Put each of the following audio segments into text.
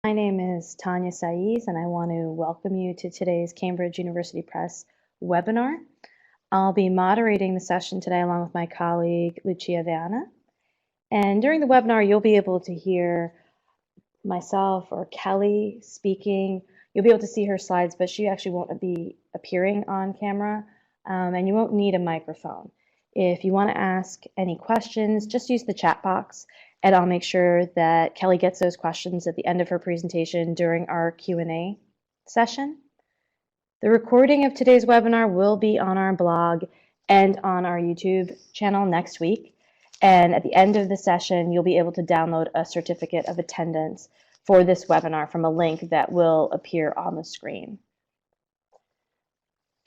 My name is Tanya Saiz, and I want to welcome you to today's Cambridge University Press webinar. I'll be moderating the session today along with my colleague, Lucia Viana. And during the webinar, you'll be able to hear myself or Kelly speaking. You'll be able to see her slides, but she actually won't be appearing on camera, and you won't need a microphone. If you want to ask any questions, just use the chat box, and I'll make sure that Kelly gets those questions at the end of her presentation during our Q&A session. The recording of today's webinar will be on our blog and on our YouTube channel next week. And at the end of the session, you'll be able to download a certificate of attendance for this webinar from a link that will appear on the screen.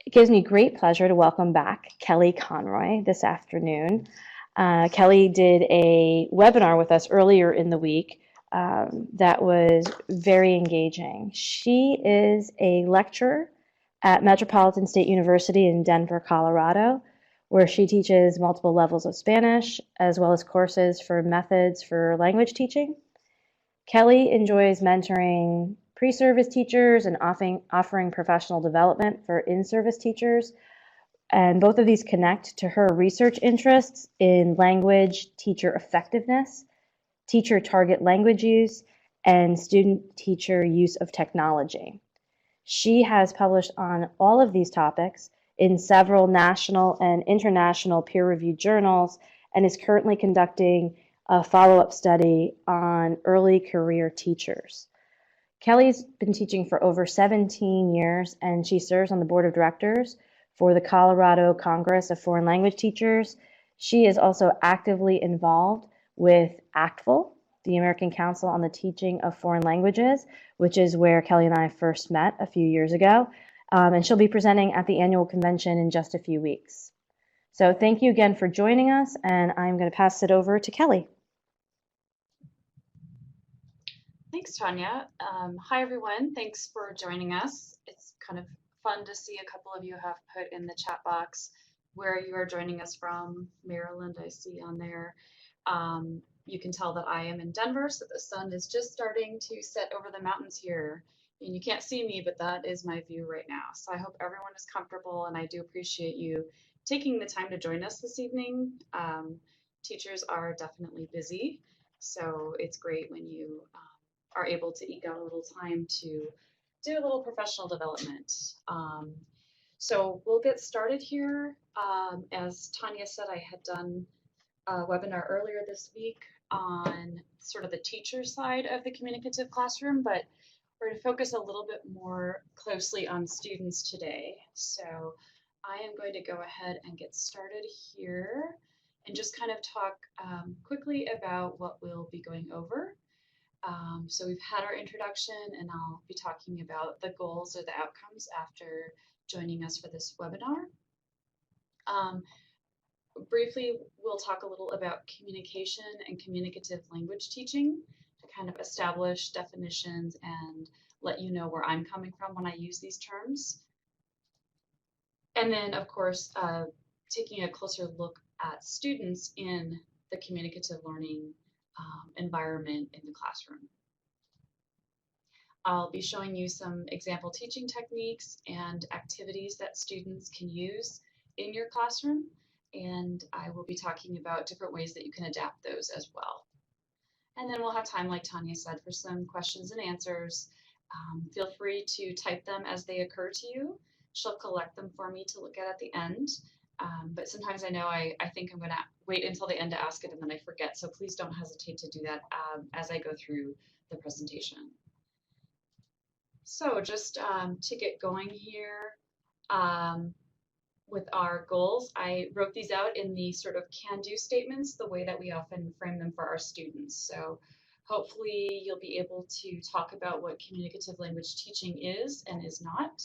It gives me great pleasure to welcome back Kelly Conroy this afternoon. Kelly did a webinar with us earlier in the week that was very engaging. She is a lecturer at Metropolitan State University in Denver, Colorado, where she teaches multiple levels of Spanish, as well as courses for methods for language teaching. Kelly enjoys mentoring pre-service teachers and offering professional development for in-service teachers. And both of these connect to her research interests in language teacher effectiveness, teacher target language use, and student-teacher use of technology. She has published on all of these topics in several national and international peer-reviewed journals and is currently conducting a follow-up study on early career teachers. Kelly's been teaching for over 17 years, and she serves on the board of directors for the Colorado Congress of Foreign Language Teachers. She is also actively involved with ACTFL, the American Council on the Teaching of Foreign Languages, which is where Kelly and I first met a few years ago. And she'll be presenting at the annual convention in just a few weeks. So thank you again for joining us, and I'm going to pass it over to Kelly. Thanks, Tanya. Hi, everyone. Thanks for joining us. It's kind of fun to see a couple of you have put in the chat box where you are joining us from. Maryland, I see on there. You can tell that I am in Denver, so the sun is just starting to set over the mountains here. And you can't see me, but that is my view right now. So I hope everyone is comfortable, and I do appreciate you taking the time to join us this evening. Teachers are definitely busy, so it's great when you are able to eke out a little time to do a little professional development. So we'll get started here. As Tanya said, I had done a webinar earlier this week on sort of the teacher side of the communicative classroom, but we're going to focus a little bit more closely on students today. So I am going to go ahead and get started here and just kind of talk quickly about what we'll be going over. So we've had our introduction, and I'll be talking about the goals or the outcomes after joining us for this webinar. Briefly, we'll talk a little about communication and communicative language teaching to kind of establish definitions and let you know where I'm coming from when I use these terms. And then, of course, taking a closer look at students in the communicative learning environment in the classroom. I'll be showing you some example teaching techniques and activities that students can use in your classroom, and I will be talking about different ways that you can adapt those as well. And then we'll have time, like Tanya said, for some questions and answers. Feel free to type them as they occur to you. She'll collect them for me to look at the end. But sometimes I know I think I'm going to wait until the end to ask it, and then I forget. So please don't hesitate to do that as I go through the presentation. So just to get going here with our goals, I wrote these out in the sort of can-do statements, the way that we often frame them for our students. So hopefully you'll be able to talk about what communicative language teaching is and is not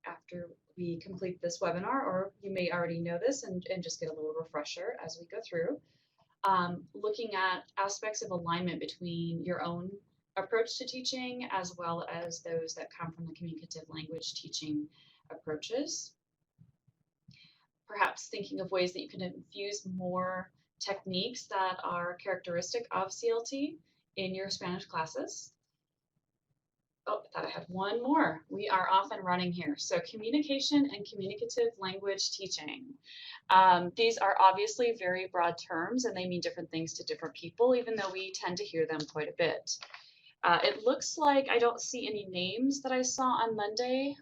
after we complete this webinar, or you may already know this and just get a little refresher as we go through. Looking at aspects of alignment between your own approach to teaching as well as those that come from the communicative language teaching approaches. Perhaps thinking of ways that you can infuse more techniques that are characteristic of CLT in your Spanish classes. one more. We are off and running here. So communication and communicative language teaching. These are obviously very broad terms and they mean different things to different people, even though we tend to hear them quite a bit. It looks like I don't see any names that I saw on Monday.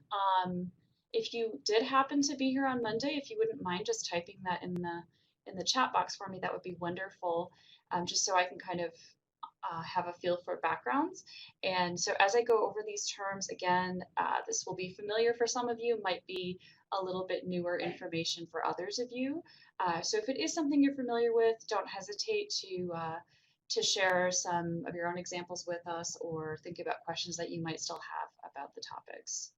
If you did happen to be here on Monday, if you wouldn't mind just typing that in the chat box for me, that would be wonderful, just so I can kind of have a feel for backgrounds. And so as I go over these terms again, this will be familiar for some of you, might be a little bit newer information for others of you. So if it is something you're familiar with, don't hesitate to share some of your own examples with us or think about questions that you might still have about the topics.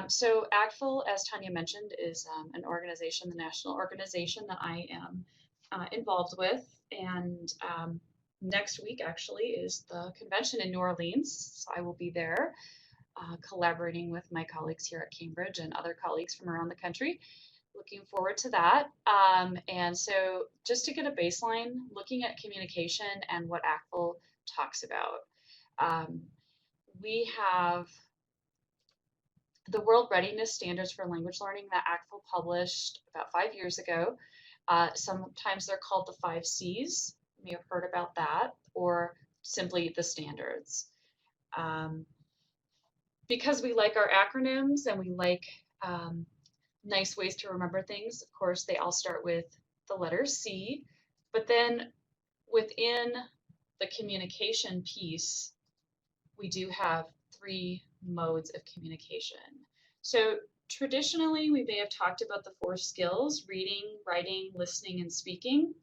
So ACTFL, as Tanya mentioned, is an organization, the national organization that I am involved with. And next week actually is the convention in New Orleans. So I will be there collaborating with my colleagues here at Cambridge and other colleagues from around the country. Looking forward to that. And so just to get a baseline, looking at communication and what ACTFL talks about. We have the World Readiness Standards for Language Learning that ACTFL published about 5 years ago. Sometimes they're called the 5 C's. You may have heard about that, or simply the standards. Because we like our acronyms and we like nice ways to remember things, of course, they all start with the letter C, but then within the communication piece, we do have 3 modes of communication. So traditionally, we may have talked about the 4 skills: reading, writing, listening, and speaking.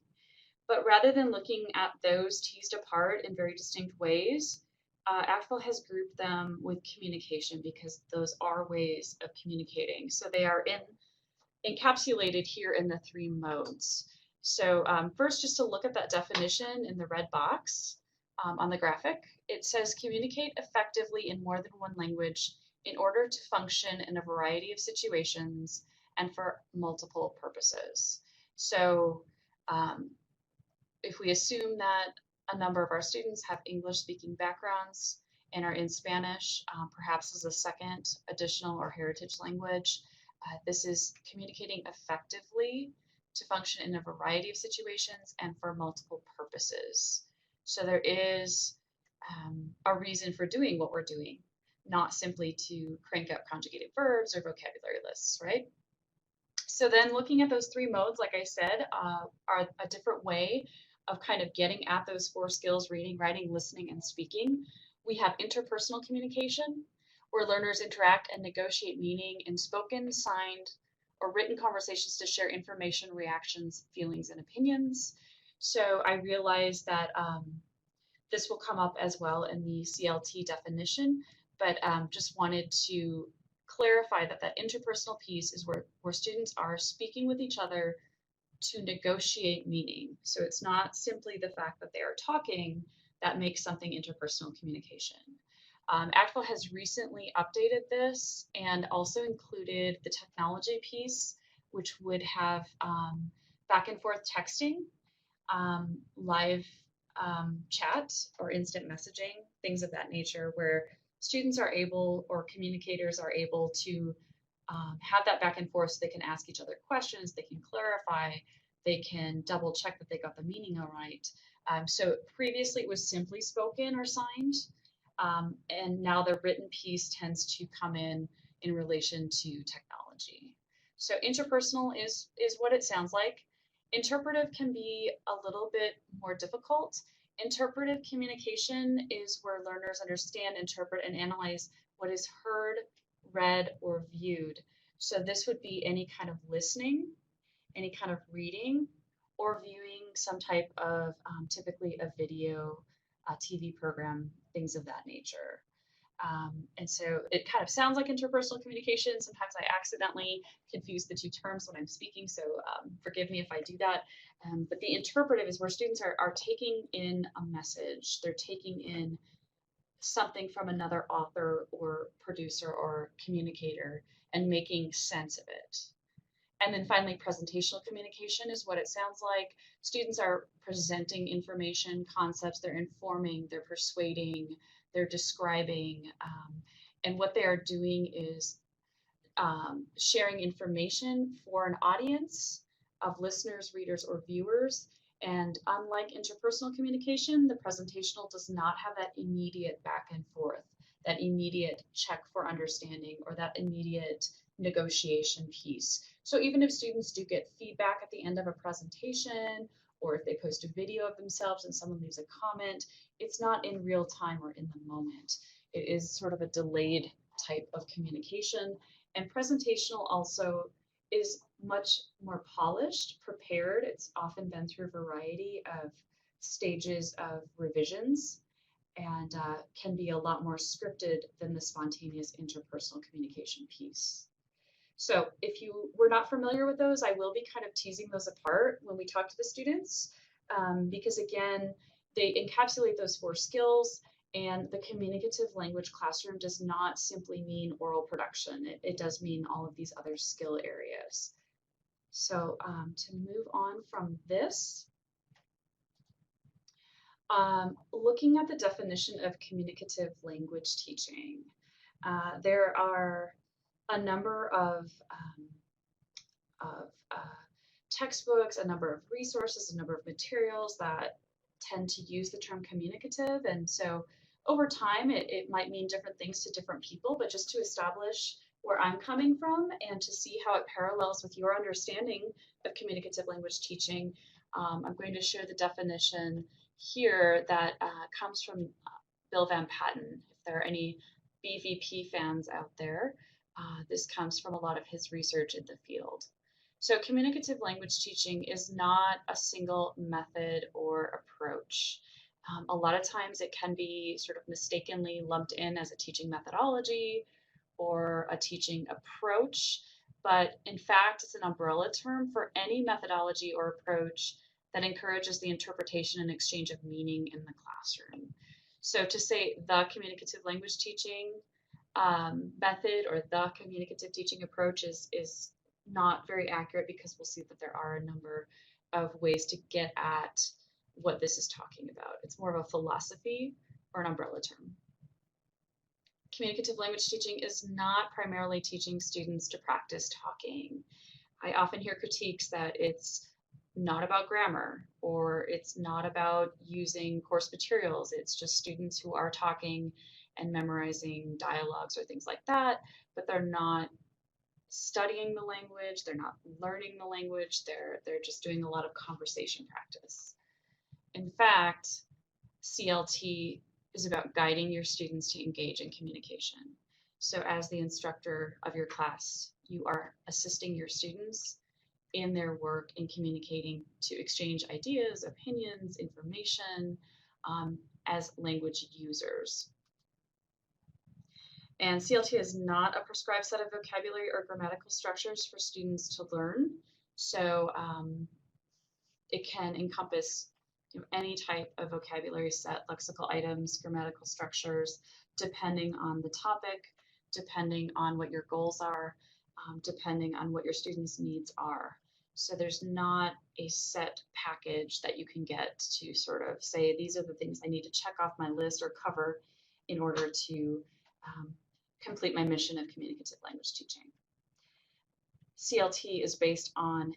But rather than looking at those teased apart in very distinct ways, ACTFL has grouped them with communication because those are ways of communicating. So they are encapsulated here in the 3 modes. So first, just to look at that definition in the red box on the graphic, it says communicate effectively in more than one language in order to function in a variety of situations and for multiple purposes. So if we assume that a number of our students have English-speaking backgrounds and are in Spanish, perhaps as a second, additional, or heritage language, this is communicating effectively to function in a variety of situations and for multiple purposes. So there is a reason for doing what we're doing, not simply to crank out conjugated verbs or vocabulary lists, right? So then looking at those 3 modes, like I said, are a different way of kind of getting at those 4 skills: reading, writing, listening, and speaking. We have interpersonal communication, where learners interact and negotiate meaning in spoken, signed, or written conversations to share information, reactions, feelings, and opinions. So I realize that this will come up as well in the CLT definition, but just wanted to clarify that that interpersonal piece is where students are speaking with each other to negotiate meaning. So it's not simply the fact that they are talking that makes something interpersonal communication. ACTFL has recently updated this and also included the technology piece, which would have back and forth texting, live chat or instant messaging, things of that nature, where students are able, or communicators are able to have that back and forth so they can ask each other questions, they can clarify, they can double check that they got the meaning all right. So previously it was simply spoken or signed, and now the written piece tends to come in relation to technology. So interpersonal is what it sounds like. Interpretive can be a little bit more difficult. Interpretive communication is where learners understand, interpret, and analyze what is heard, read, or viewed. So this would be any kind of listening, any kind of reading, or viewing some type of typically a video, a TV program, things of that nature. And so it kind of sounds like interpersonal communication. Sometimes I accidentally confuse the 2 terms when I'm speaking, so forgive me if I do that. But the interpretive is where students are taking in a message. They're taking in something from another author or producer or communicator and making sense of it. And then finally, presentational communication is what it sounds like. Students are presenting information, concepts, they're informing, they're persuading, they're describing, and what they are doing is sharing information for an audience of listeners, readers, or viewers. And unlike interpersonal communication, the presentational does not have that immediate back and forth, that immediate check for understanding, or that immediate negotiation piece. So even if students do get feedback at the end of a presentation, or if they post a video of themselves and someone leaves a comment, it's not in real time or in the moment. It is sort of a delayed type of communication. And presentational also is much more polished, prepared. It's often been through a variety of stages of revisions, and can be a lot more scripted than the spontaneous interpersonal communication piece. So if you were not familiar with those, I will be kind of teasing those apart when we talk to the students, because again, they encapsulate those 4 skills. And the communicative language classroom does not simply mean oral production. It does mean all of these other skill areas. So to move on from this, looking at the definition of communicative language teaching, there are a number of textbooks, a number of resources, a number of materials that tend to use the term communicative. And so over time, it might mean different things to different people, but just to establish where I'm coming from and to see how it parallels with your understanding of communicative language teaching, I'm going to share the definition here that comes from Bill Van Patten. If there are any BVP fans out there, this comes from a lot of his research in the field. So communicative language teaching is not a single method or approach. A lot of times it can be sort of mistakenly lumped in as a teaching methodology or a teaching approach, but in fact, it's an umbrella term for any methodology or approach that encourages the interpretation and exchange of meaning in the classroom. So to say the communicative language teaching method or the communicative teaching approach is not very accurate, because we'll see that there are a number of ways to get at what this is talking about. It's more of a philosophy or an umbrella term. Communicative language teaching is not primarily teaching students to practice talking. I often hear critiques that it's not about grammar, or it's not about using course materials. It's just students who are talking and memorizing dialogues or things like that, but they're not studying the language, they're not learning the language, they're just doing a lot of conversation practice. In fact, CLT is about guiding your students to engage in communication. So as the instructor of your class, you are assisting your students in their work in communicating to exchange ideas, opinions, information as language users. And CLT is not a prescribed set of vocabulary or grammatical structures for students to learn. So it can encompass any type of vocabulary set, lexical items, grammatical structures, depending on the topic, depending on what your goals are, depending on what your students' needs are. So there's not a set package that you can get to sort of say, these are the things I need to check off my list or cover in order to complete my mission of communicative language teaching. CLT is based on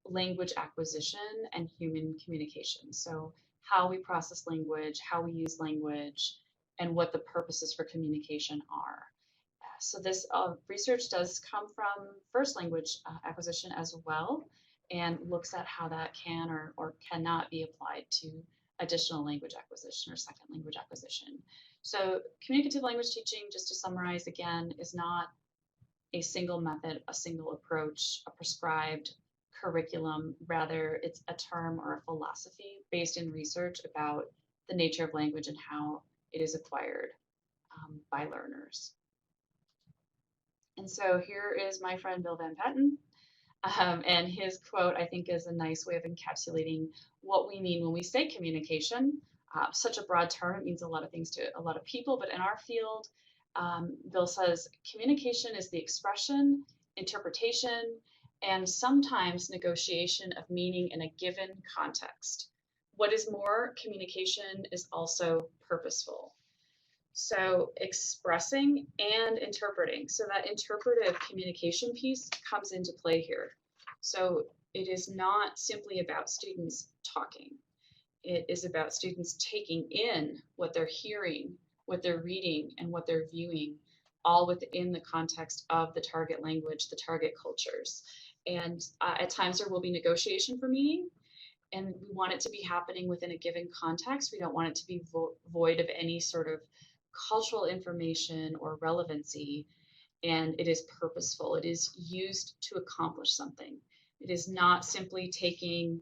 language acquisition and human communication. So how we process language, how we use language, and what the purposes for communication are. So this research does come from first language acquisition as well, and looks at how that can or cannot be applied to additional language acquisition or second language acquisition. So communicative language teaching, just to summarize again, is not a single method, a single approach, a prescribed curriculum. Rather, it's a term or a philosophy based in research about the nature of language and how it is acquired by learners. And so here is my friend Bill Van Patten. And his quote, I think, is a nice way of encapsulating what we mean when we say communication. Such a broad term, it means a lot of things to a lot of people, but in our field, Bill says, communication is the expression, interpretation, and sometimes negotiation of meaning in a given context, What is more, communication is also purposeful. So expressing and interpreting. So that interpretive communication piece comes into play here. So it is not simply about students talking. It is about students taking in what they're hearing, what they're reading, and what they're viewing, all within the context of the target language, the target cultures. And at times there will be negotiation for meaning, and we want it to be happening within a given context. We don't want it to be void of any sort of cultural information or relevancy, and it is purposeful. It is used to accomplish something. It is not simply taking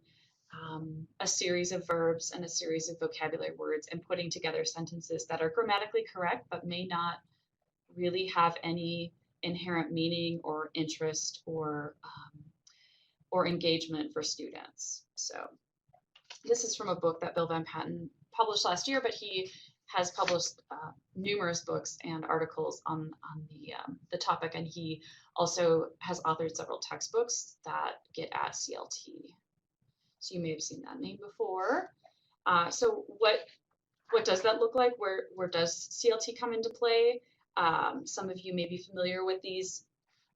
a series of verbs and a series of vocabulary words and putting together sentences that are grammatically correct but may not really have any inherent meaning or interest or engagement for students. So this is from a book that Bill Van Patten published last year, but he has published numerous books and articles on the topic, and he also has authored several textbooks that get at CLT. So you may have seen that name before. So what does that look like? Where does CLT come into play? Some of you may be familiar with these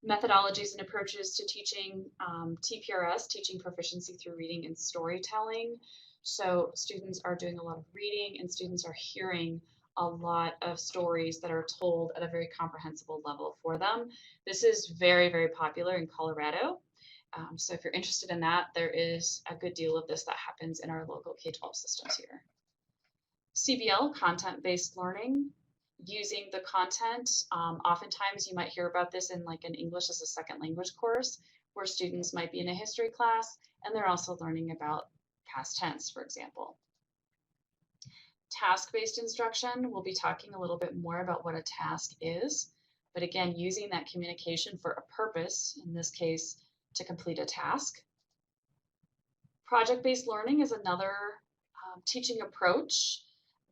methodologies and approaches to teaching TPRS, teaching proficiency through reading and storytelling. So students are doing a lot of reading and students are hearing a lot of stories that are told at a very comprehensible level for them. This is very, very popular in Colorado. So if you're interested in that, there is a good deal of this that happens in our local K-12 systems here. CBL, content-based learning, using the content. Oftentimes you might hear about this in like an English as a second language course, where students might be in a history class and they're also learning about past tense, for example. Task-based instruction, we'll be talking a little bit more about what a task is, but again, using that communication for a purpose, in this case, to complete a task. Project-based learning is another teaching approach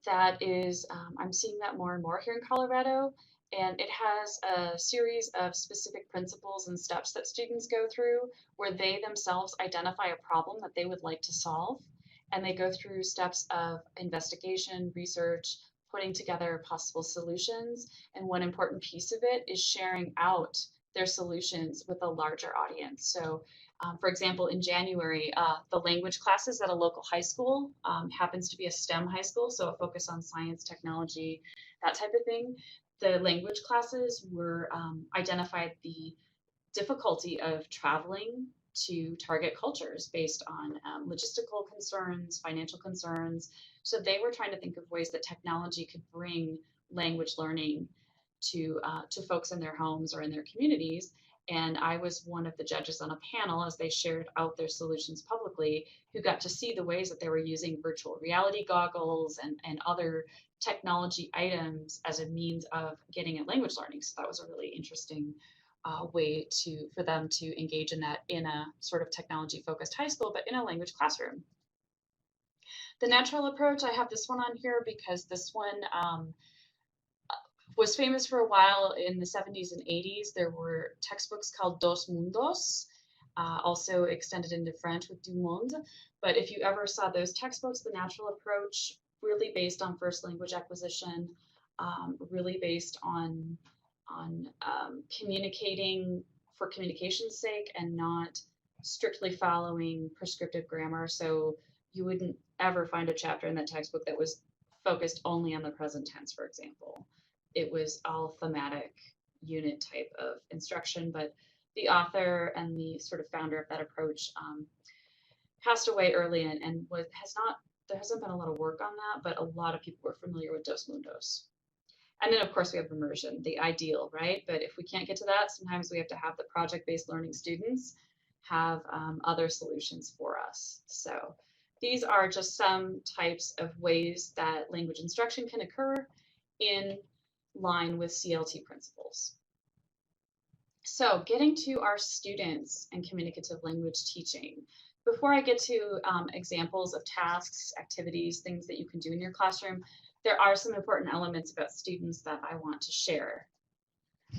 that is, I'm seeing that more and more here in Colorado, and it has a series of specific principles and steps that students go through where they themselves identify a problem that they would like to solve, and they go through steps of investigation, research, putting together possible solutions, and one important piece of it is sharing out their solutions with a larger audience. So for example, in January, the language classes at a local high school happens to be a STEM high school, so a focus on science, technology, that type of thing. The language classes were identified the difficulty of traveling to target cultures based on logistical concerns, financial concerns. So they were trying to think of ways that technology could bring language learning to folks in their homes or in their communities. And I was one of the judges on a panel as they shared out their solutions publicly, who got to see the ways that they were using virtual reality goggles and other technology items as a means of getting at language learning. So that was a really interesting way for them to engage in that in a sort of technology focused high school, but in a language classroom. The natural approach, I have this one on here because this one was famous for a while in the 70s and 80s. There were textbooks called Dos Mundos, also extended into French with Du Monde. But if you ever saw those textbooks, the natural approach, really based on first language acquisition, really based on communicating for communication's sake and not strictly following prescriptive grammar. So you wouldn't ever find a chapter in that textbook that was focused only on the present tense, for example. It was all thematic unit type of instruction, but the author and the sort of founder of that approach passed away early and there hasn't been a lot of work on that, but a lot of people were familiar with Dos Mundos. And then of course we have immersion, the ideal, right? But if we can't get to that, sometimes we have to have the project-based learning students have other solutions for us. So these are just some types of ways that language instruction can occur in line with CLT principles. So getting to our students and communicative language teaching. Before I get to examples of tasks, activities, things that you can do in your classroom, there are some important elements about students that I want to share.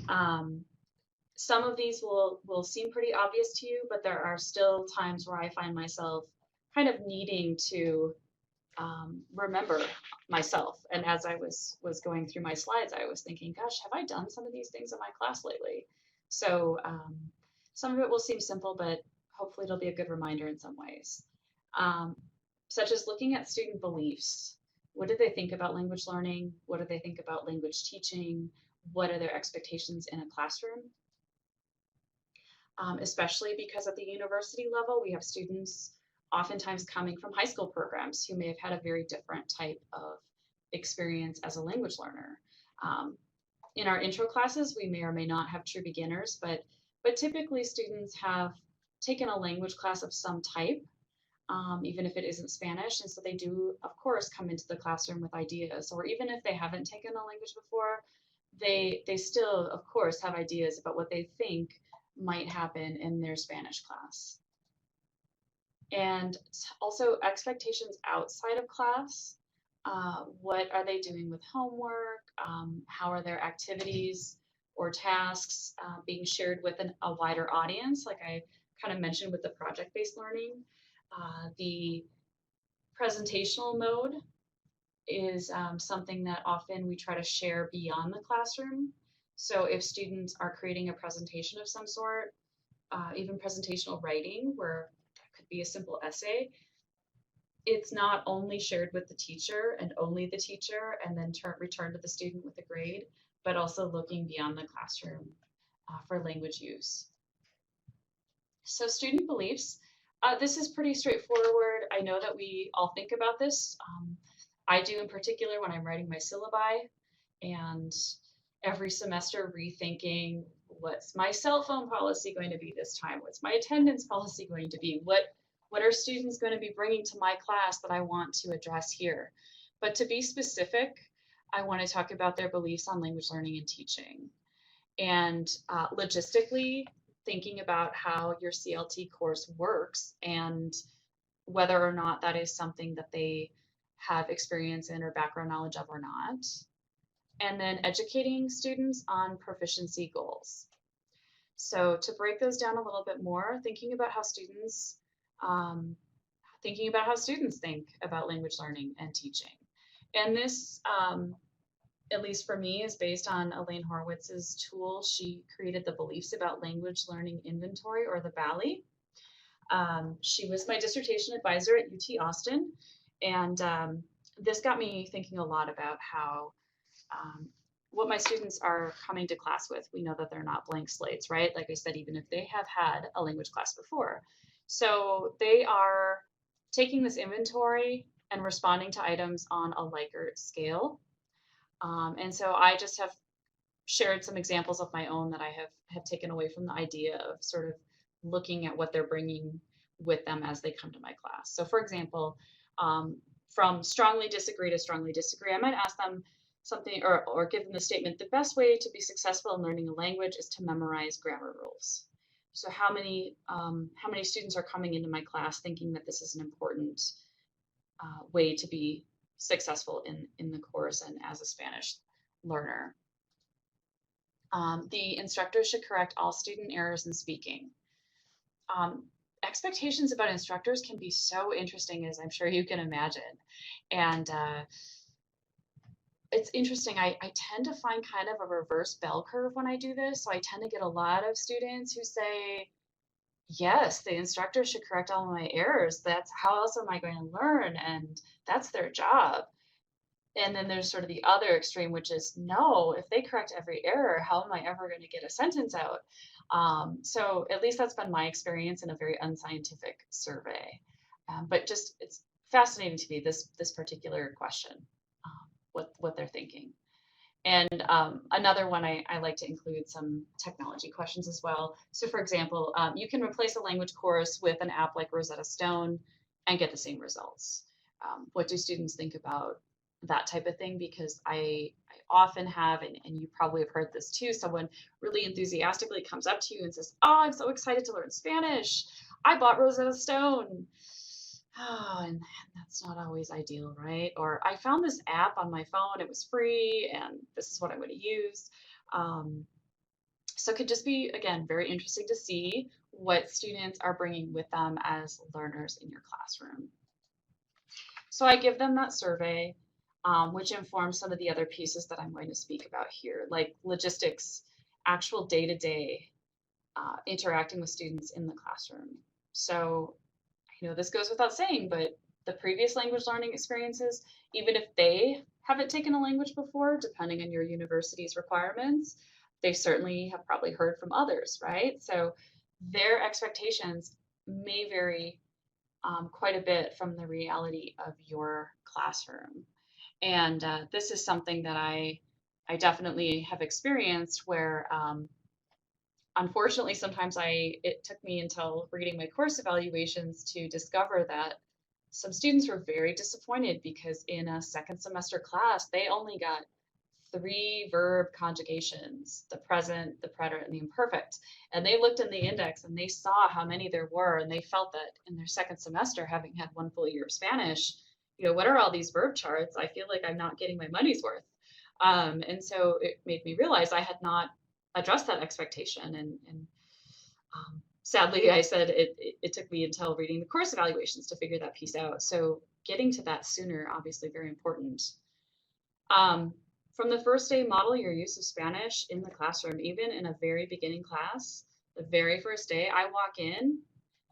Some of these will seem pretty obvious to you, but there are still times where I find myself kind of needing to remember myself. And as I was going through my slides, I was thinking, gosh, have I done some of these things in my class lately? So some of it will seem simple, but hopefully it'll be a good reminder in some ways. Um, Such as looking at student beliefs. What do they think about language learning? What do they think about language teaching? What are their expectations in a classroom? Especially because at the university level, we have students oftentimes coming from high school programs who may have had a very different type of experience as a language learner. Um, in our intro classes, we may or may not have true beginners, but typically students have taken a language class of some type, even if it isn't Spanish, and so they do, of course, come into the classroom with ideas. Or even if they haven't taken a language before, they still, of course, have ideas about what they think might happen in their Spanish class. And also expectations outside of class. What are they doing with homework? How are their activities or tasks being shared with a wider audience? Like I kind of mentioned with the project-based learning, the presentational mode is something that often we try to share beyond the classroom. So if students are creating a presentation of some sort, even presentational writing, where that could be a simple essay, it's not only shared with the teacher and only the teacher and then returned to the student with a grade, but also looking beyond the classroom for language use. So student beliefs, this is pretty straightforward. I know that we all think about this. I do in particular when I'm writing my syllabi, and every semester rethinking, what's my cell phone policy going to be this time? What's my attendance policy going to be? What are students going to be bringing to my class that I want to address here? But to be specific, I want to talk about their beliefs on language learning and teaching. And logistically, thinking about how your CLT course works and whether or not that is something that they have experience in or background knowledge of or not. And then educating students on proficiency goals. So to break those down a little bit more, thinking about how students think about language learning and teaching. And this, at least for me, is based on Elaine Horowitz's tool. She created the Beliefs About Language Learning Inventory, or the BALI. She was my dissertation advisor at UT Austin, and this got me thinking a lot about how what my students are coming to class with. We know that they're not blank slates, right? Like I said, even if they have had a language class before. So they are taking this inventory and responding to items on a Likert scale. And so I just have shared some examples of my own that I have taken away from the idea of sort of looking at what they're bringing with them as they come to my class. So for example, from strongly disagree to strongly disagree, I might ask them something or give them the statement, the best way to be successful in learning a language is to memorize grammar rules. So how many students are coming into my class thinking that this is an important way to be successful in the course and as a Spanish learner? The instructor should correct all student errors in speaking. Expectations about instructors can be so interesting, as I'm sure you can imagine. And it's interesting, I tend to find kind of a reverse bell curve when I do this. So I tend to get a lot of students who say, yes, the instructor should correct all of my errors. That's how else am I going to learn? And that's their job. And then there's sort of the other extreme, which is no, if they correct every error, how am I ever going to get a sentence out? So at least that's been my experience in a very unscientific survey. But just it's fascinating to me, this particular question, what they're thinking. And another one, I like to include some technology questions as well. So for example, you can replace a language course with an app like Rosetta Stone and get the same results. What do students think about that type of thing? Because I often have, and you probably have heard this too, someone really enthusiastically comes up to you and says, oh, I'm so excited to learn Spanish. I bought Rosetta Stone. Oh, and that's not always ideal, right? Or I found this app on my phone, it was free, and this is what I'm going to use. So it could just be, again, very interesting to see what students are bringing with them as learners in your classroom. So I give them that survey, which informs some of the other pieces that I'm going to speak about here, like logistics, actual day-to-day interacting with students in the classroom. So, this goes without saying, but the previous language learning experiences, even if they haven't taken a language before, depending on your university's requirements, they certainly have probably heard from others, right? So their expectations may vary quite a bit from the reality of your classroom. And this is something that I definitely have experienced where unfortunately, sometimes it took me until reading my course evaluations to discover that some students were very disappointed because in a second semester class, they only got 3 verb conjugations, the present, the preterite, and the imperfect. And they looked in the index and they saw how many there were, and they felt that in their second semester, having had 1 full year of Spanish, what are all these verb charts? I feel like I'm not getting my money's worth. And so it made me realize I had not addressed that expectation. And sadly, I said it took me until reading the course evaluations to figure that piece out. So getting to that sooner, obviously very important. From the first day, model your use of Spanish in the classroom, even in a very beginning class. The very first day I walk in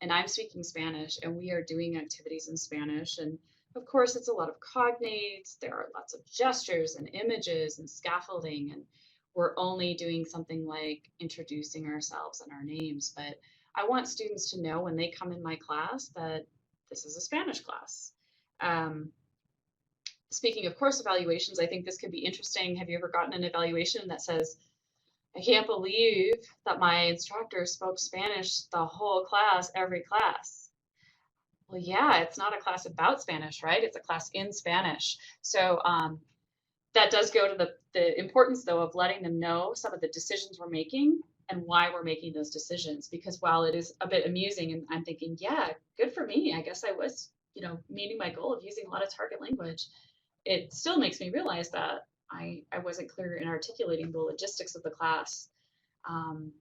and I'm speaking Spanish and we are doing activities in Spanish. And of course, it's a lot of cognates. There are lots of gestures and images and scaffolding. And we're only doing something like introducing ourselves and our names. But I want students to know when they come in my class that this is a Spanish class. Speaking of course evaluations, I think this could be interesting. Have you ever gotten an evaluation that says, I can't believe that my instructor spoke Spanish the whole class, every class? Well, yeah, it's not a class about Spanish, right? It's a class in Spanish. So that does go to the importance, though, of letting them know some of the decisions we're making and why we're making those decisions. Because while it is a bit amusing, and I'm thinking, yeah, good for me. I guess I was, meeting my goal of using a lot of target language. It still makes me realize that I wasn't clear in articulating the logistics of the class. And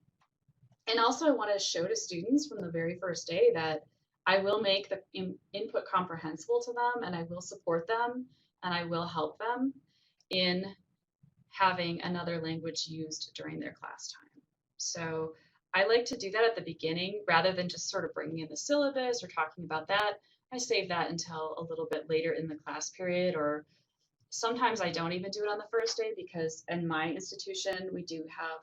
also I want to show to students from the very first day that I will make the input comprehensible to them and I will support them and I will help them in having another language used during their class time. So I like to do that at the beginning rather than just sort of bringing in the syllabus or talking about that. I save that until a little bit later in the class period, or sometimes I don't even do it on the first day because in my institution, we do have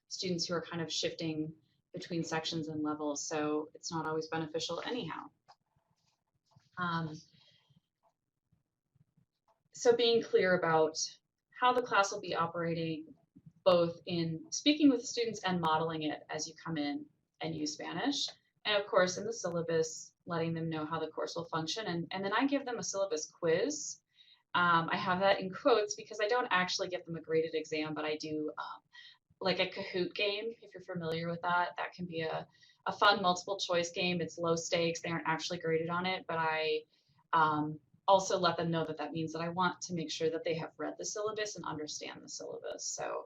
students who are kind of shifting between sections and levels, so it's not always beneficial anyhow. So being clear about how the class will be operating, both in speaking with students and modeling it as you come in and use Spanish. And of course, in the syllabus, letting them know how the course will function. And then I give them a syllabus quiz. I have that in quotes because I don't actually give them a graded exam, but I do like a Kahoot game, if you're familiar with that. That can be a fun multiple choice game. It's low stakes. They aren't actually graded on it, but I also let them know that that means that I want to make sure that they have read the syllabus and understand the syllabus. So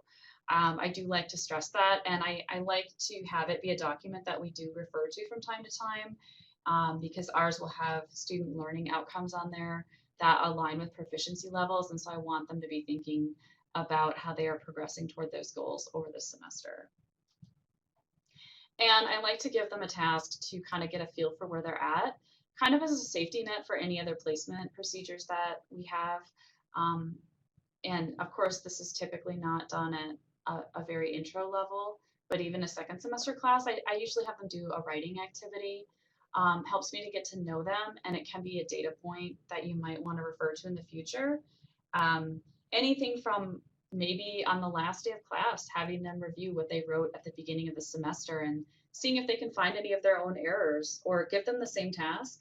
I do like to stress that, and I like to have it be a document that we do refer to from time to time, because ours will have student learning outcomes on there that align with proficiency levels, and so I want them to be thinking about how they are progressing toward those goals over the semester. And I like to give them a task to kind of get a feel for where they're at, kind of as a safety net for any other placement procedures that we have. And of course, this is typically not done at a very intro level, but even a second semester class, I usually have them do a writing activity. Helps me to get to know them, and it can be a data point that you might want to refer to in the future. Anything from maybe on the last day of class, having them review what they wrote at the beginning of the semester and seeing if they can find any of their own errors, or give them the same task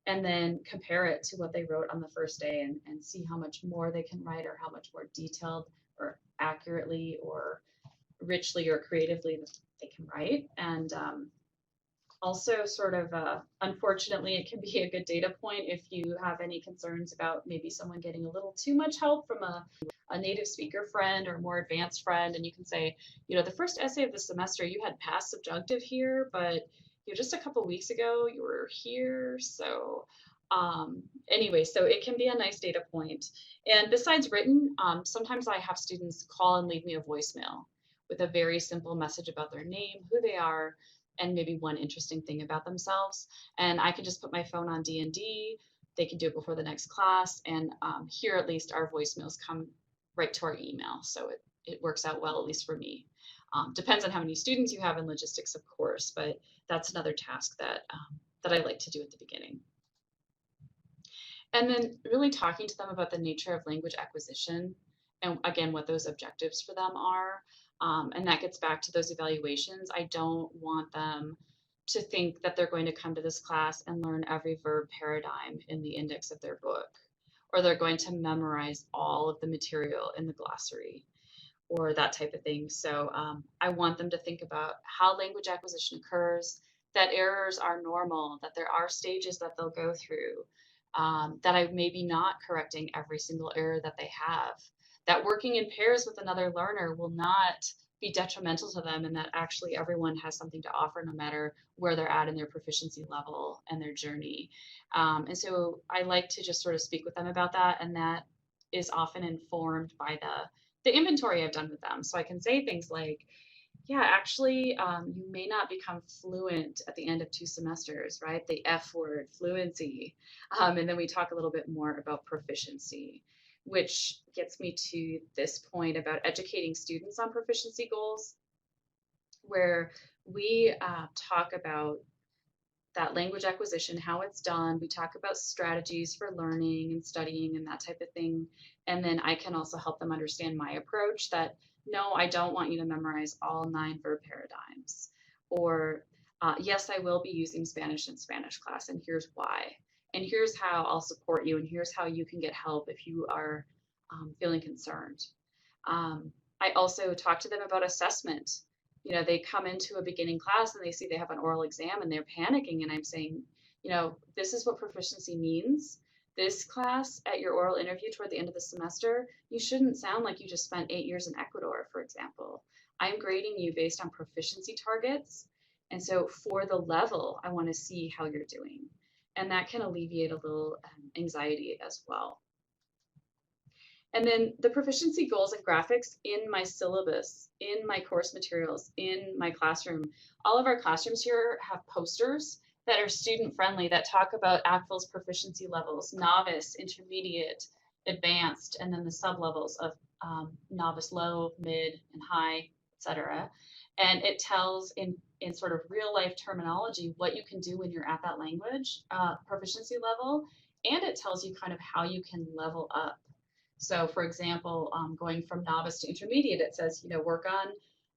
and then compare it to what they wrote on the first day and see how much more they can write or how much more detailed or accurately or richly or creatively they can write. And also sort of, unfortunately, it can be a good data point if you have any concerns about maybe someone getting a little too much help from a native speaker friend or more advanced friend. And you can say, the first essay of the semester, you had past subjunctive here, but just a couple weeks ago, you were here. So Anyway, so it can be a nice data point. And besides written, sometimes I have students call and leave me a voicemail with a very simple message about their name, who they are, and maybe one interesting thing about themselves. And I can just put my phone on D&D. They can do it before the next class. And here, at least, our voicemails come right to our email. So it works out well, at least for me. Depends on how many students you have in logistics, of course, but that's another task that I like to do at the beginning. And then really talking to them about the nature of language acquisition and again, what those objectives for them are. And that gets back to those evaluations. I don't want them to think that they're going to come to this class and learn every verb paradigm in the index of their book, or they're going to memorize all of the material in the glossary, or that type of thing. So I want them to think about how language acquisition occurs, that errors are normal, that there are stages that they'll go through, that I may be not correcting every single error that they have, that working in pairs with another learner will not be detrimental to them, and that actually everyone has something to offer no matter where they're at in their proficiency level and their journey. And so I like to just sort of speak with them about that, and that is often informed by the inventory I've done with them. So I can say things like, yeah, actually, you may not become fluent at the end of 2 semesters, right? The F word, fluency. And then we talk a little bit more about proficiency, which gets me to this point about educating students on proficiency goals, where we talk about that language acquisition, how it's done. We talk about strategies for learning and studying and that type of thing. And then I can also help them understand my approach that no, I don't want you to memorize all 9 verb paradigms. Or yes, I will be using Spanish in Spanish class, and here's why. And here's how I'll support you, and here's how you can get help if you are feeling concerned. I also talk to them about assessment. You know, they come into a beginning class and they see they have an oral exam and they're panicking, and I'm saying, you know, this is what proficiency means. This class at your oral interview toward the end of the semester, you shouldn't sound like you just spent 8 years in Ecuador, for example. I'm grading you based on proficiency targets. And so for the level, I want to see how you're doing. And that can alleviate a little anxiety as well. And then the proficiency goals and graphics in my syllabus, in my course materials, in my classroom. All of our classrooms here have posters that are student friendly that talk about ACTFL's proficiency levels, novice, intermediate, advanced, and then the sub levels of novice low, mid, and high, etc. And it tells in sort of real life terminology what you can do when you're at that language proficiency level, and it tells you kind of how you can level up. So for example, going from novice to intermediate, it says, you know, work on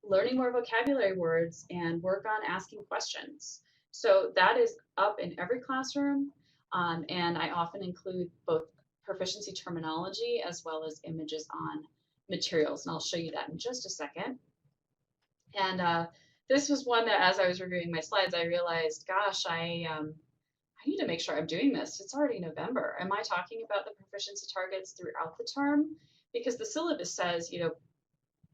learning more vocabulary words and work on asking questions. So that is up in every classroom. And I often include both proficiency terminology as well as images on materials. And I'll show you that in just a second. And this was one that as I was reviewing my slides, I realized, gosh, I need to make sure I'm doing this. It's already November. Am I talking about the proficiency targets throughout the term? Because the syllabus says, you know,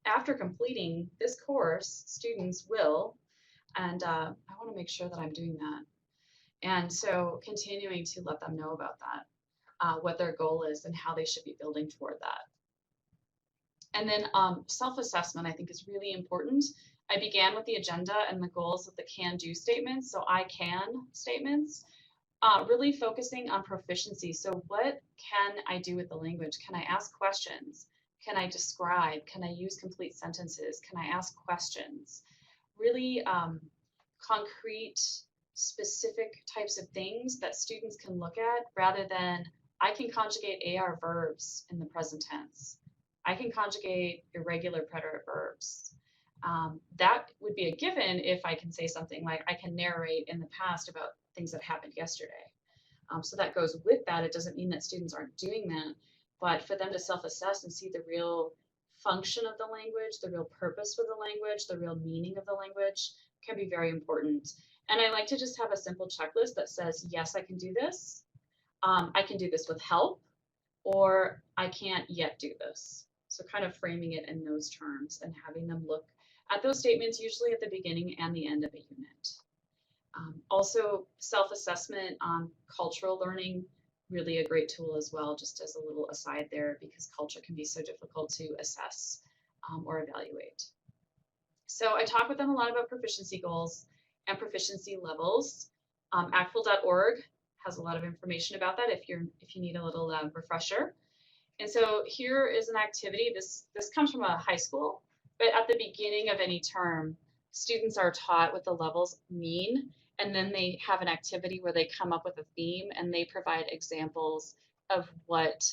after completing this course, students will, and I want to make sure that I'm doing that. And so continuing to let them know about that, what their goal is and how they should be building toward that. And then self-assessment, I think, is really important. I began with the agenda and the goals of the can-do statements, so I can statements. Really focusing on proficiency. So what can I do with the language? Can I ask questions? Can I describe? Can I use complete sentences? Can I ask questions? Really concrete, specific types of things that students can look at rather than I can conjugate AR verbs in the present tense. I can conjugate irregular preterite verbs. That would be a given if I can say something like I can narrate in the past about things that happened yesterday. So that goes with that. It doesn't mean that students aren't doing that, but for them to self-assess and see the real function of the language, the real purpose for the language, the real meaning of the language can be very important. And I like to just have a simple checklist that says, yes, I can do this. I can do this with help, or I can't yet do this. So kind of framing it in those terms and having them look at those statements, usually at the beginning and the end of a unit. Also, self-assessment on cultural learning, really a great tool as well, just as a little aside there, because culture can be so difficult to assess or evaluate. So I talk with them a lot about proficiency goals and proficiency levels. ACTFL.org has a lot of information about that if you need a little refresher. And so here is an activity. This comes from a high school, but at the beginning of any term, students are taught what the levels mean, and then they have an activity where they come up with a theme and they provide examples of what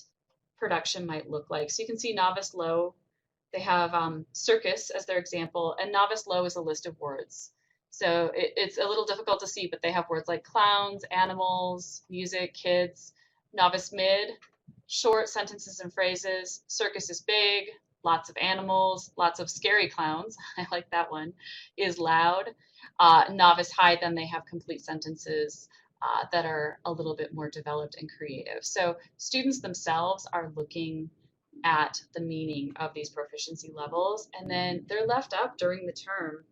production might look like. So you can see novice low, they have circus as their example, and novice low is a list of words. So it's a little difficult to see, but they have words like clowns, animals, music, kids. Novice mid, short sentences and phrases. Circus is big, lots of animals, lots of scary clowns. I like that one. Is loud. Novice high, then they have complete sentences that are a little bit more developed and creative. So students themselves are looking at the meaning of these proficiency levels, and then they're left up during the term.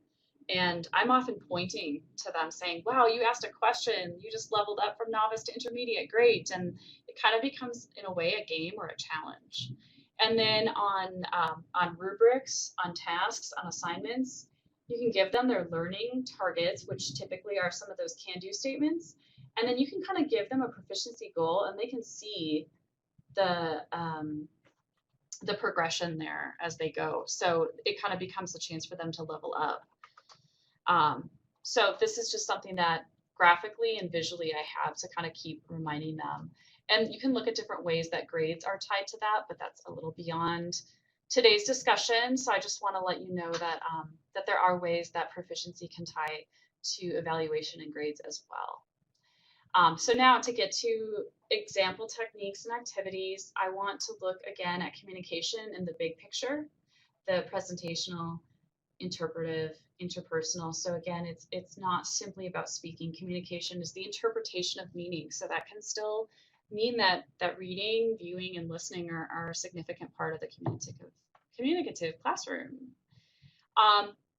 And I'm often pointing to them saying, wow, you asked a question, you just leveled up from novice to intermediate, great. And it kind of becomes, in a way, a game or a challenge. And then on rubrics, on tasks, on assignments, you can give them their learning targets, which typically are some of those can-do statements. And then you can kind of give them a proficiency goal, and they can see the progression there as they go. So it kind of becomes a chance for them to level up. So this is just something that graphically and visually I have to kind of keep reminding them. And you can look at different ways that grades are tied to that, but that's a little beyond today's discussion. So I just want to let you know that, that there are ways that proficiency can tie to evaluation and grades as well. So now to get to example techniques and activities, I want to look again at communication in the big picture, the presentational, interpretive, interpersonal. So again, it's not simply about speaking. Communication is the interpretation of meaning. So that can still mean that reading, viewing, and listening are a significant part of the communicative classroom.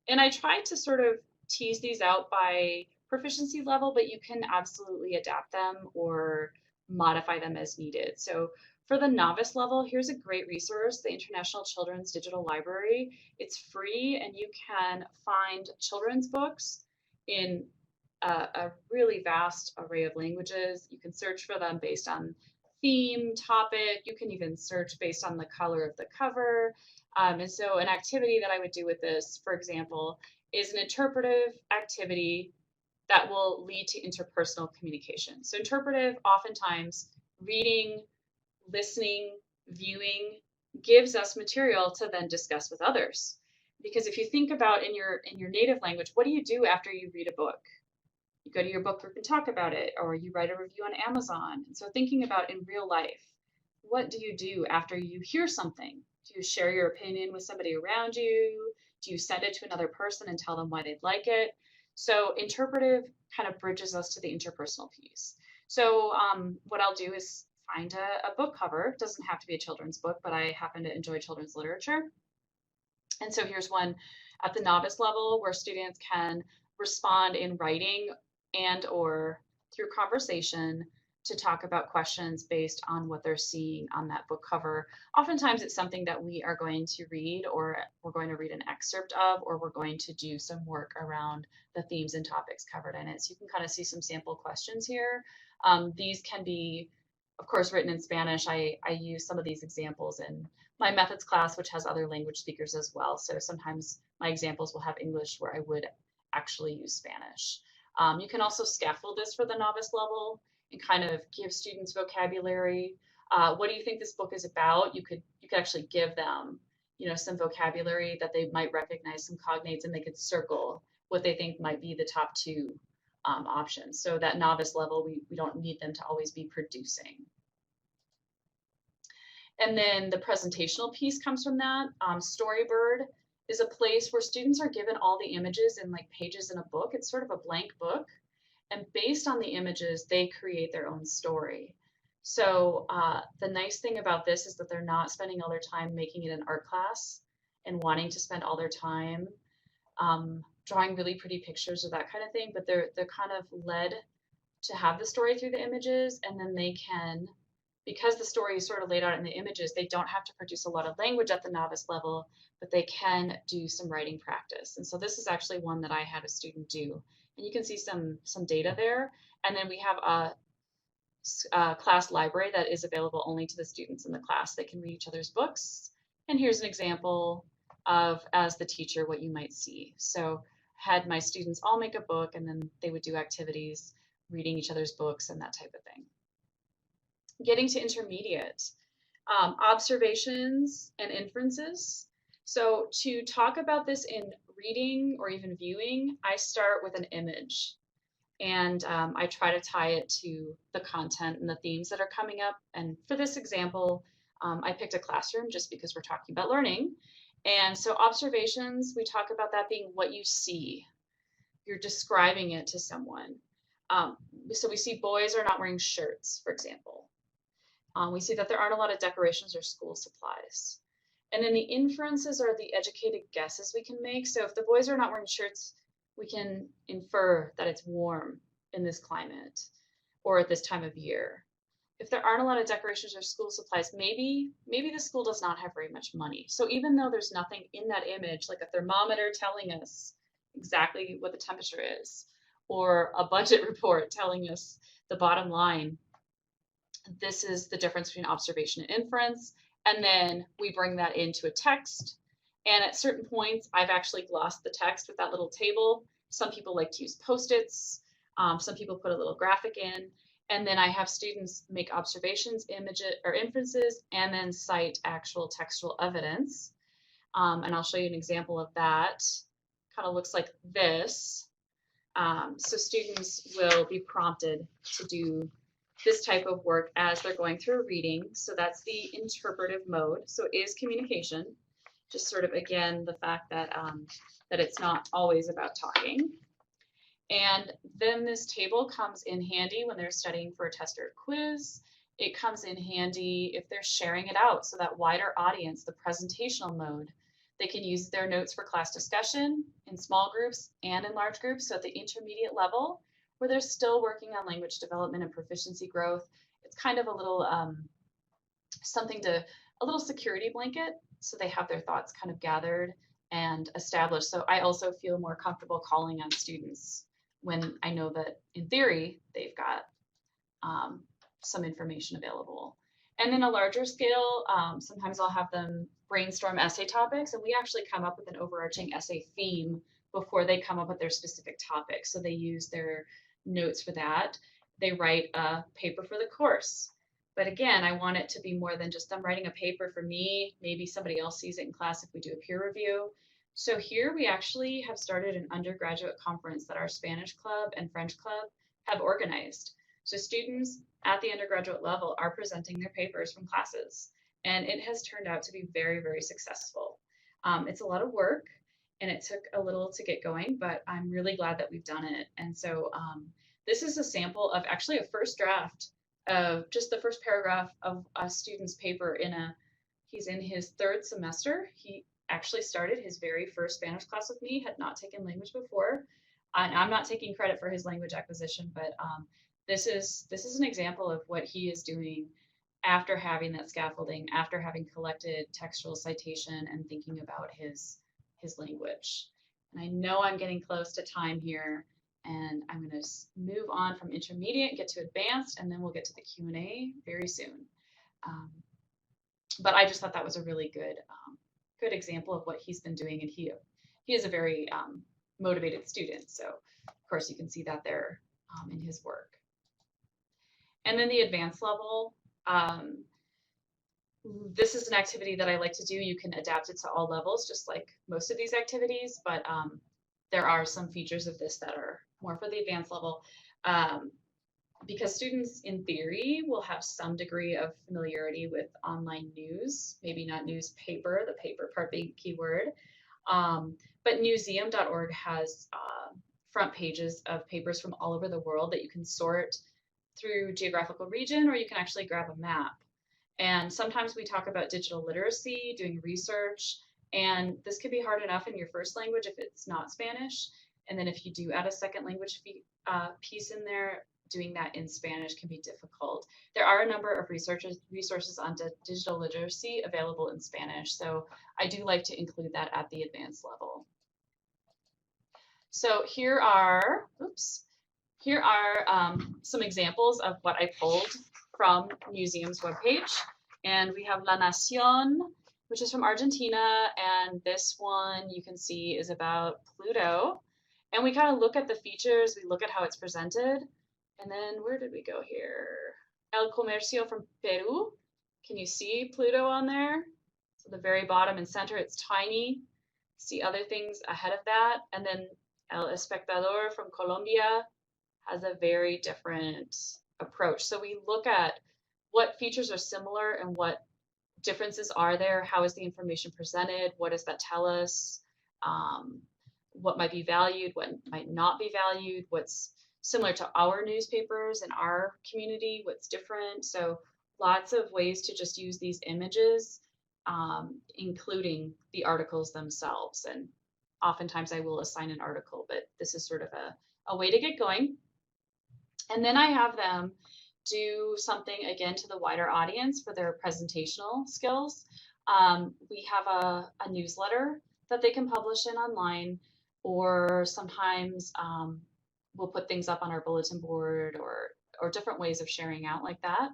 And I tried to sort of tease these out by proficiency level, but you can absolutely adapt them or modify them as needed. So for the novice level, here's a great resource, the International Children's Digital Library. It's free, and you can find children's books in a really vast array of languages. You can search for them based on theme, topic. You can even search based on the color of the cover. And so an activity that I would do with this, for example, is an interpretive activity that will lead to interpersonal communication. So interpretive, oftentimes reading, listening, viewing gives us material to then discuss with others. Because if you think about in your native language, what do you do after you read a book? You go to your book group and talk about it, or you write a review on Amazon. And so thinking about in real life, what do you do after you hear something? Do you share your opinion with somebody around you? Do you send it to another person and tell them why they'd like it? So interpretive kind of bridges us to the interpersonal piece. So what I'll do is find a book cover. It doesn't have to be a children's book, but I happen to enjoy children's literature. And so here's one at the novice level where students can respond in writing and or through conversation to talk about questions based on what they're seeing on that book cover. Oftentimes it's something that we are going to read, or we're going to read an excerpt of, or we're going to do some work around the themes and topics covered in it. So you can kind of see some sample questions here. These can be, of course, written in Spanish. I use some of these examples in my methods class, which has other language speakers as well. So sometimes my examples will have English where I would actually use Spanish. You can also scaffold this for the novice level and kind of give students vocabulary. What do you think this book is about? You could actually give them, some vocabulary that they might recognize, some cognates, and they could circle what they think might be the top two options. So that novice level, we don't need them to always be producing. And then the presentational piece comes from that. Storybird is a place where students are given all the images in like pages in a book. It's sort of a blank book. And based on the images, they create their own story. So the nice thing about this is that they're not spending all their time making it an art class and wanting to spend all their time drawing really pretty pictures or that kind of thing, but they're kind of led to have the story through the images, and then they can, because the story is sort of laid out in the images, they don't have to produce a lot of language at the novice level, but they can do some writing practice. And so this is actually one that I had a student do. And you can see some data there. And then we have a class library that is available only to the students in the class. They can read each other's books. And here's an example of, as the teacher, what you might see. So had my students all make a book, and then they would do activities, reading each other's books and that type of thing. Getting to intermediate, observations and inferences. So to talk about this in reading or even viewing, I start with an image, and I try to tie it to the content and the themes that are coming up. And for this example, I picked a classroom just because we're talking about learning. And so observations, we talk about that being what you see. You're describing it to someone. So we see boys are not wearing shirts, for example. We see that there aren't a lot of decorations or school supplies. And then the inferences are the educated guesses we can make. So if the boys are not wearing shirts, we can infer that it's warm in this climate or at this time of year. If there aren't a lot of decorations or school supplies, maybe the school does not have very much money. So even though there's nothing in that image, like a thermometer telling us exactly what the temperature is, or a budget report telling us the bottom line, this is the difference between observation and inference. And then we bring that into a text. And at certain points, I've actually glossed the text with that little table. Some people like to use Post-its. Some people put a little graphic in. And then I have students make observations, images, or inferences, and then cite actual textual evidence. And I'll show you an example of that. Kind of looks like this. So students will be prompted to do this type of work as they're going through a reading. So that's the interpretive mode. So it is communication. Just sort of, again, the fact that, that it's not always about talking. And then this table comes in handy when they're studying for a test or a quiz. It comes in handy if they're sharing it out. So that wider audience, the presentational mode, they can use their notes for class discussion in small groups and in large groups. So at the intermediate level, where they're still working on language development and proficiency growth, it's kind of a little a little security blanket, so they have their thoughts kind of gathered and established. So I also feel more comfortable calling on students when I know that in theory they've got some information available. And then a larger scale, sometimes I'll have them brainstorm essay topics, and we actually come up with an overarching essay theme before they come up with their specific topic. So they use their notes for that. They write a paper for the course. But again, I want it to be more than just them writing a paper for me. Maybe somebody else sees it in class if we do a peer review. So here we actually have started an undergraduate conference that our Spanish club and French club have organized. So students at the undergraduate level are presenting their papers from classes, and it has turned out to be very, very successful. It's a lot of work, and it took a little to get going, but I'm really glad that we've done it. And so this is a sample of actually a first draft of just the first paragraph of a student's paper he's in his third semester. He actually started his very first Spanish class with me, had not taken language before. And I'm not taking credit for his language acquisition, but this is an example of what he is doing after having that scaffolding, after having collected textual citation and thinking about his language. And I know I'm getting close to time here, and I'm going to move on from intermediate, get to advanced, and then we'll get to the Q&A very soon. But I just thought that was a really good example of what he's been doing, and he is a very motivated student. So of course you can see that there in his work. And then the advanced level, this is an activity that I like to do. You can adapt it to all levels, just like most of these activities, but there are some features of this that are more for the advanced level. Because students in theory will have some degree of familiarity with online news, maybe not newspaper, the paper part being keyword, but newseum.org has front pages of papers from all over the world that you can sort through geographical region, or you can actually grab a map. And sometimes we talk about digital literacy, doing research, And this could be hard enough in your first language if it's not Spanish. And then if you do add a second language piece in there, doing that in Spanish can be difficult. There are a number of resources on digital literacy available in Spanish, so I do like to include that at the advanced level. So here are some examples of what I pulled from Museum's webpage. And we have La Nación, which is from Argentina, and this one you can see is about Pluto. And we kind of look at the features, we look at how it's presented, and then where did we go here? El Comercio from Peru. Can you see Pluto on there? So the very bottom and center, it's tiny. See other things ahead of that. And then El Espectador from Colombia has a very different approach. So we look at what features are similar and what differences are there. How is the information presented? What does that tell us? What might be valued, what might not be valued, what's similar to our newspapers and our community, what's different. So lots of ways to just use these images, including the articles themselves. And oftentimes I will assign an article, but this is sort of a way to get going. And then I have them do something again to the wider audience for their presentational skills. We have a newsletter that they can publish in online, or sometimes we'll put things up on our bulletin board or different ways of sharing out like that,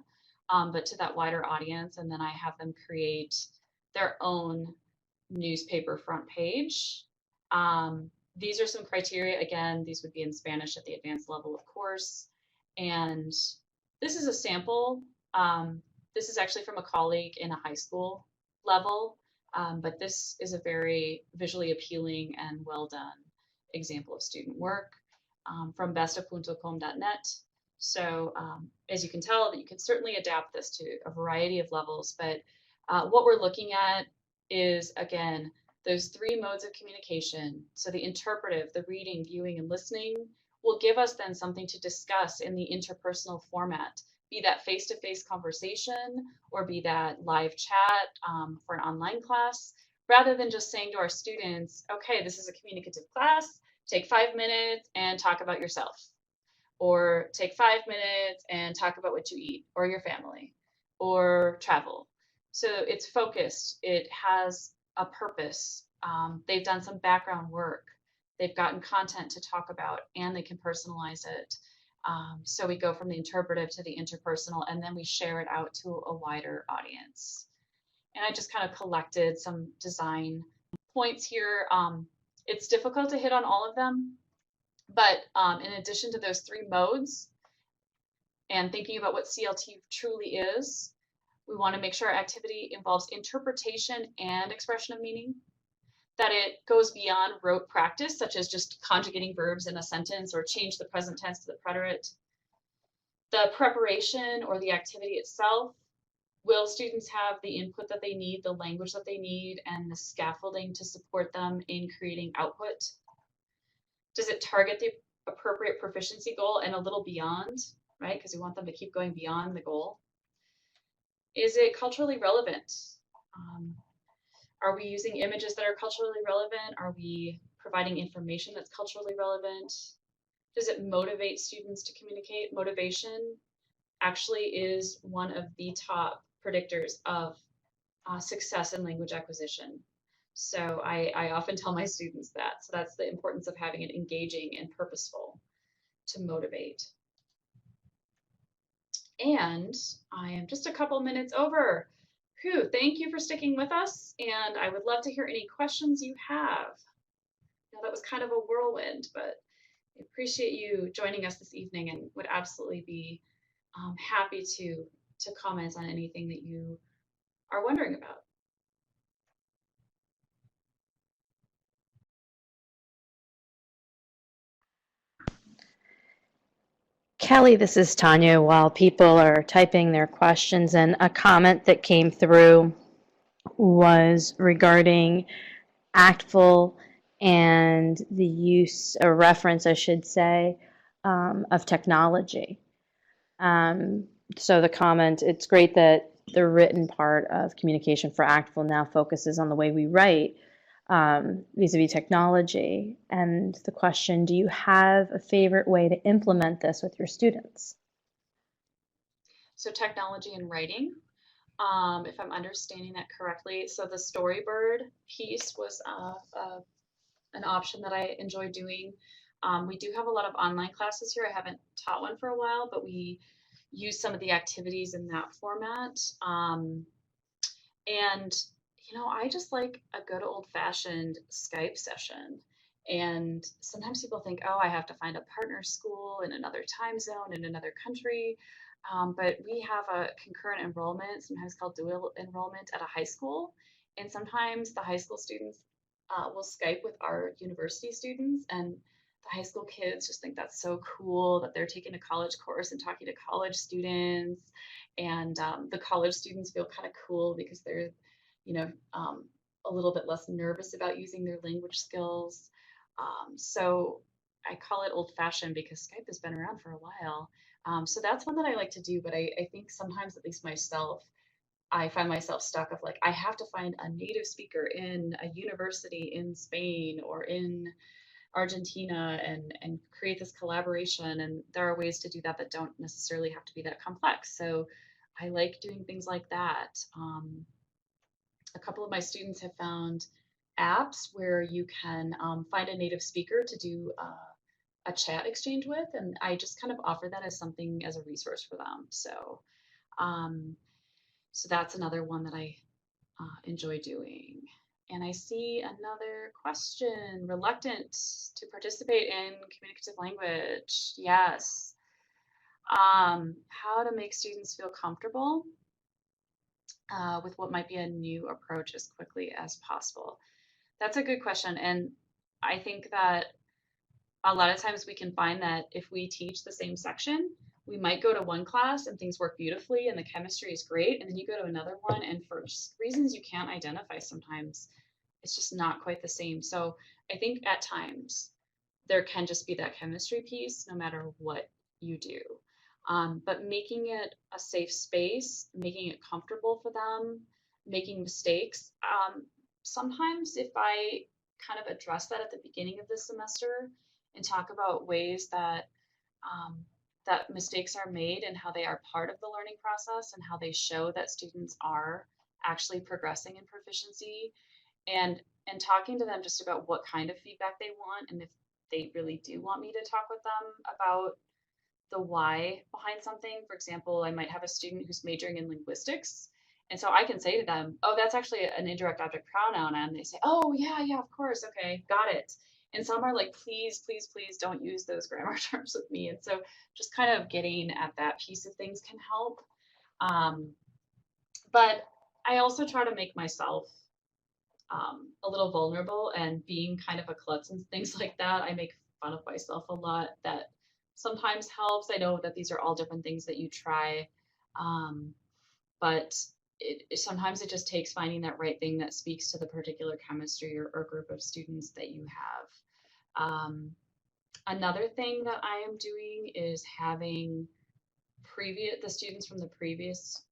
but to that wider audience. And then I have them create their own newspaper front page. These are some criteria. Again, these would be in Spanish at the advanced level, of course. And this is a sample. This is actually from a colleague in a high school level, but this is a very visually appealing and well done example of student work from besta.com.net. So as you can tell, that you can certainly adapt this to a variety of levels, but what we're looking at is, again, those three modes of communication. So the interpretive, the reading, viewing, and listening will give us then something to discuss in the interpersonal format, be that face-to-face conversation or be that live chat for an online class, rather than just saying to our students, okay, this is a communicative class, take 5 minutes and talk about yourself, or take 5 minutes and talk about what you eat or your family or travel. So it's focused, it has a purpose. They've done some background work. They've gotten content to talk about, and they can personalize it. So we go from the interpretive to the interpersonal, and then we share it out to a wider audience. And I just kind of collected some design points here. It's difficult to hit on all of them, but in addition to those three modes and thinking about what CLT truly is, we want to make sure our activity involves interpretation and expression of meaning, that it goes beyond rote practice, such as just conjugating verbs in a sentence or change the present tense to the preterite. The preparation or the activity itself, will students have the input that they need, the language that they need, and the scaffolding to support them in creating output? Does it target the appropriate proficiency goal and a little beyond, right? Because we want them to keep going beyond the goal. Is it culturally relevant? Are we using images that are culturally relevant? Are we providing information that's culturally relevant? Does it motivate students to communicate? Motivation actually is one of the top predictors of success in language acquisition. So I often tell my students that. So that's the importance of having it engaging and purposeful to motivate. And I am just a couple minutes over. Whew, thank you for sticking with us, and I would love to hear any questions you have. Now, that was kind of a whirlwind, but I appreciate you joining us this evening and would absolutely be happy to comment on anything that you are wondering about. Kelly, this is Tanya. While people are typing their questions, and a comment that came through was regarding ACTFL and the use, or reference, I should say, of technology. So the comment, it's great that the written part of communication for ACTFL now focuses on the way we write, vis-a-vis technology. And the question, do you have a favorite way to implement this with your students? So technology and writing, if I'm understanding that correctly. So the Storybird piece was an option that I enjoy doing. We do have a lot of online classes here. I haven't taught one for a while, but we use some of the activities in that format. And, I just like a good old fashioned Skype session. And sometimes people think, oh, I have to find a partner school in another time zone in another country. But we have a concurrent enrollment, sometimes called dual enrollment, at a high school. And sometimes the high school students will Skype with our university students. And the high school kids just think that's so cool that they're taking a college course and talking to college students. And the college students feel kind of cool because they're, you know, um, a little bit less nervous about using their language skills. So I call it old fashioned because Skype has been around for a while. So that's one that I like to do, but I think sometimes, at least myself, I find myself stuck of like, I have to find a native speaker in a university in Spain or in Argentina and create this collaboration. And there are ways to do that that don't necessarily have to be that complex. So I like doing things like that. A couple of my students have found apps where you can find a native speaker to do a chat exchange with, and I just kind of offer that as something as a resource for them. Um, so that's another one that I enjoy doing. And I see another question. Reluctant to participate in communicative language. Yes. How to make students feel comfortable with what might be a new approach as quickly as possible. That's a good question. And I think that a lot of times we can find that if we teach the same section, we might go to one class and things work beautifully and the chemistry is great. And then you go to another one, and for reasons you can't identify sometimes, it's just not quite the same. So I think at times there can just be that chemistry piece no matter what you do. But making it a safe space, making it comfortable for them, making mistakes. Sometimes if I kind of address that at the beginning of the semester and talk about ways that that mistakes are made and how they are part of the learning process and how they show that students are actually progressing in proficiency, and talking to them just about what kind of feedback they want, and if they really do want me to talk with them about the why behind something. For example, I might have a student who's majoring in linguistics. And so I can say to them, oh, that's actually an indirect object pronoun. And they say, oh, yeah, yeah, of course. Okay, got it. And some are like, please, please, please don't use those grammar terms with me. And so just kind of getting at that piece of things can help. But I also try to make myself a little vulnerable, and being kind of a klutz and things like that. I make fun of myself a lot. That sometimes helps. I know that these are all different things that you try, um, but sometimes it just takes finding that right thing that speaks to the particular chemistry or group of students that you have. Another thing that I am doing is having the students from the previous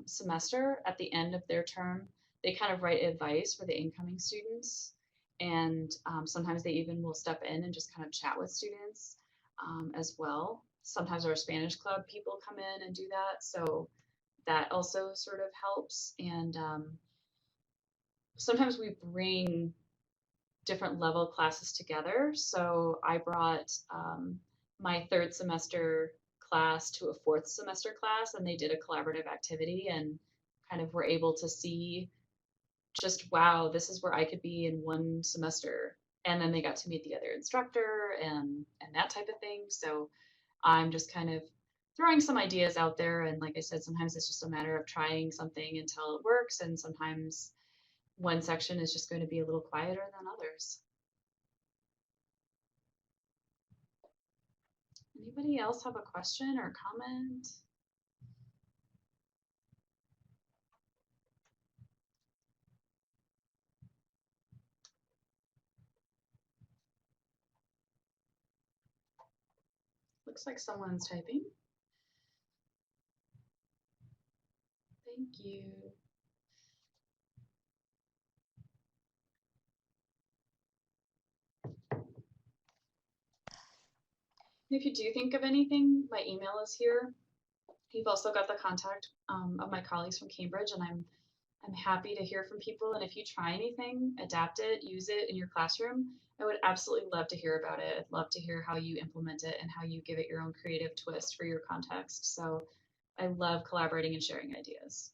semester at the end of their term, they kind of write advice for the incoming students. And sometimes they even will step in and just kind of chat with students as well. Sometimes our Spanish club people come in and do that. So that also sort of helps. And sometimes we bring different level classes together. So I brought my third semester class to a fourth semester class, and they did a collaborative activity and kind of were able to see just, wow, this is where I could be in one semester. And then they got to meet the other instructor and that type of thing. So I'm just kind of throwing some ideas out there. And like I said, sometimes it's just a matter of trying something until it works. And sometimes one section is just going to be a little quieter than others. Anybody else have a question or comment? Looks like someone's typing. Thank you. If you do think of anything, my email is here. You've also got the contact of my colleagues from Cambridge, and I'm happy to hear from people. And if you try anything, adapt it, use it in your classroom, I would absolutely love to hear about it. I'd love to hear how you implement it and how you give it your own creative twist for your context. So I love collaborating and sharing ideas.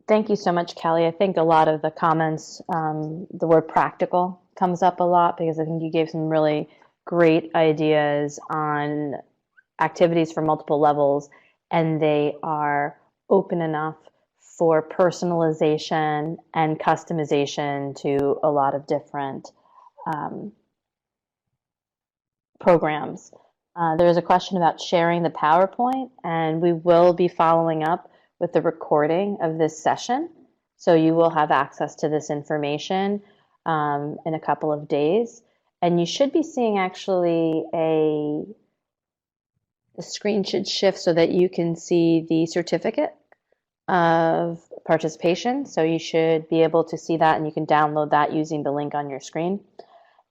Thank you so much, Kelly. I think a lot of the comments, the word practical comes up a lot because I think you gave some really great ideas on activities for multiple levels, and they are open enough for personalization and customization to a lot of different programs. There's a question about sharing the PowerPoint, and we will be following up with the recording of this session. So you will have access to this information in a couple of days. And you should be seeing actually the screen should shift so that you can see the certificate of participation. So you should be able to see that, and you can download that using the link on your screen.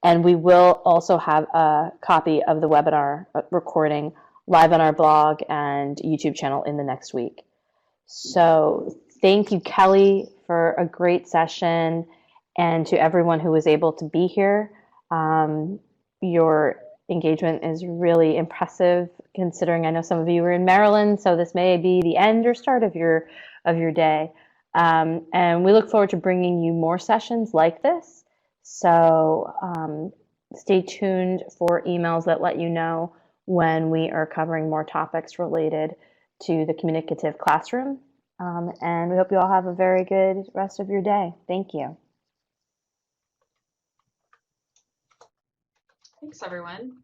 And we will also have a copy of the webinar recording live on our blog and YouTube channel in the next week. So thank you, Kelly, for a great session, and to everyone who was able to be here. Your engagement is really impressive, considering I know some of you were in Maryland, so this may be the end or start of your day. And we look forward to bringing you more sessions like this. So stay tuned for emails that let you know when we are covering more topics related to the communicative classroom. And we hope you all have a very good rest of your day. Thank you. Thanks, everyone.